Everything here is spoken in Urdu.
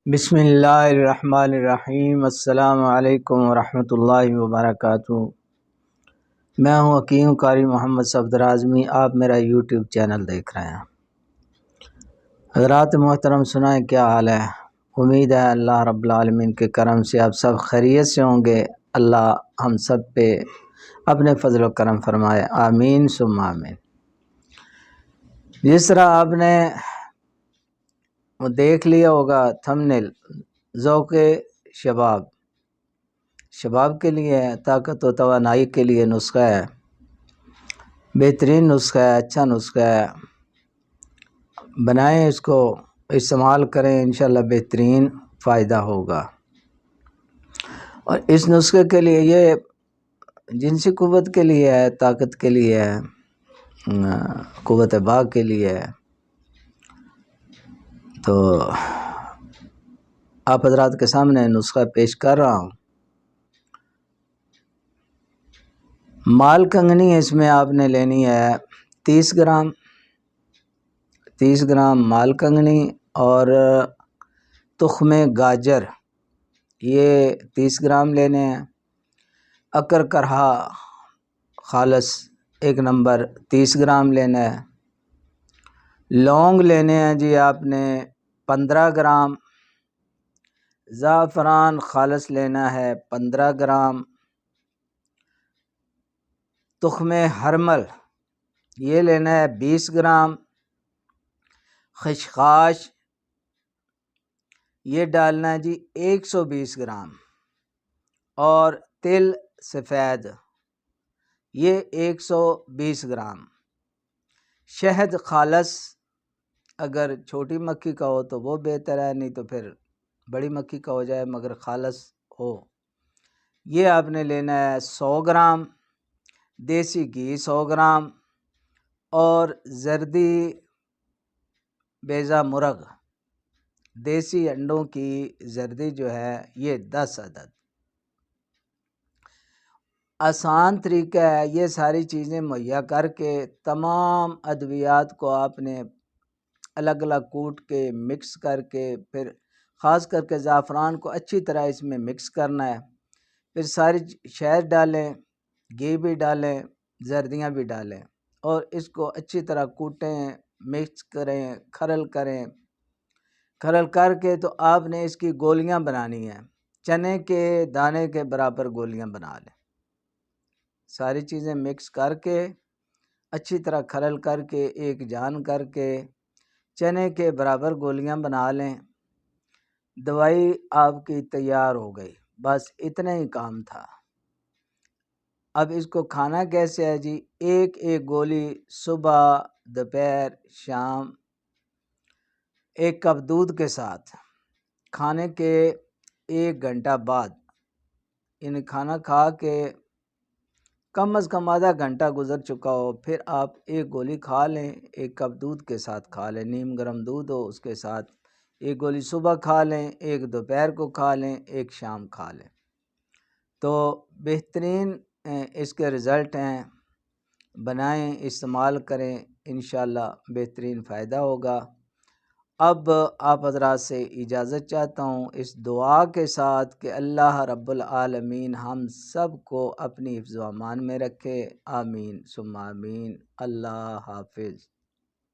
بسم اللہ الرحمن الرحیم۔ السلام علیکم ورحمۃ اللہ وبرکاتہ۔ میں ہوں حکیم قاری محمد صفدر اعظمی۔ آپ میرا یوٹیوب چینل دیکھ رہے ہیں۔ حضرات محترم، سنائیں کیا حال ہے؟ امید ہے اللہ رب العالمین کے کرم سے آپ سب خیریت سے ہوں گے۔ اللہ ہم سب پہ اپنے فضل و کرم فرمائے، آمین ثم آمین۔ جس طرح آپ نے وہ دیکھ لیا ہوگا تھمبنیل، ذوق شباب کے لیے ہے، طاقت و توانائی کے لیے نسخہ ہے، بہترین نسخہ ہے، اچھا نسخہ ہے۔ بنائیں، اس کو استعمال کریں، انشاءاللہ بہترین فائدہ ہوگا۔ اور اس نسخے کے لیے یہ جنسی قوت کے لیے ہے، طاقت کے لیے ہے، قوت باغ کے لیے ہے۔ تو آپ حضرات کے سامنے نسخہ پیش کر رہا ہوں۔ مال کنگنی اس میں آپ نے لینی ہے 30 گرام مال کنگنی، اور تخم گاجر یہ 30 گرام لینے ہیں۔ اکر کرہا خالص 1 نمبر 30 گرام لینا ہے۔ لونگ لینے ہیں جی آپ نے 15 گرام۔ زعفران خالص لینا ہے 15 گرام۔ تخم ہرمل یہ لینا ہے 20 گرام۔ خشخاش یہ ڈالنا ہے جی 120 گرام۔ اور تل سفید یہ 120 گرام۔ شہد خالص اگر چھوٹی مکھی کا ہو تو وہ بہتر ہے، نہیں تو پھر بڑی مکھی کا ہو جائے مگر خالص ہو۔ یہ آپ نے لینا ہے 100 گرام۔ دیسی گھی 100 گرام، اور زردی بیضہ مرغ دیسی انڈوں کی زردی جو ہے یہ 10 عدد۔ آسان طریقہ ہے، یہ ساری چیزیں مہیا کر کے تمام ادویات کو آپ نے الگ الگ کوٹ کے مکس کر کے، پھر خاص کر کے زعفران کو اچھی طرح اس میں مکس کرنا ہے۔ پھر ساری شہد ڈالیں، گھی بھی ڈالیں، زردیاں بھی ڈالیں، اور اس کو اچھی طرح کوٹیں، مکس کریں، کھرل کریں۔ کھرل کر کے تو آپ نے اس کی گولیاں بنانی ہیں، چنے کے دانے کے برابر گولیاں بنا لیں۔ ساری چیزیں مکس کر کے اچھی طرح کھرل کر کے ایک جان کر کے چنے کے برابر گولیاں بنا لیں۔ دوائی آپ کی تیار ہو گئی، بس اتنا ہی کام تھا۔ اب اس کو کھانا کیسے ہے جی؟ ایک گولی صبح، دوپہر، شام 1 کپ دودھ کے ساتھ، کھانے کے 1 گھنٹہ بعد، یعنی کھانا کھا کے کم از کم آدھا گھنٹہ گزر چکا ہو، پھر آپ 1 گولی کھا لیں، 1 کپ دودھ کے ساتھ کھا لیں، نیم گرم دودھ ہو اس کے ساتھ 1 گولی صبح کھا لیں، 1 دوپہر کو کھا لیں، 1 شام کھا لیں، تو بہترین اس کے رزلٹ ہیں۔ بنائیں، استعمال کریں، انشاءاللہ بہترین فائدہ ہوگا۔ اب آپ حضرات سے اجازت چاہتا ہوں اس دعا کے ساتھ کہ اللہ رب العالمین ہم سب کو اپنی حفظ و امان میں رکھے، آمین ثم آمین۔ اللہ حافظ۔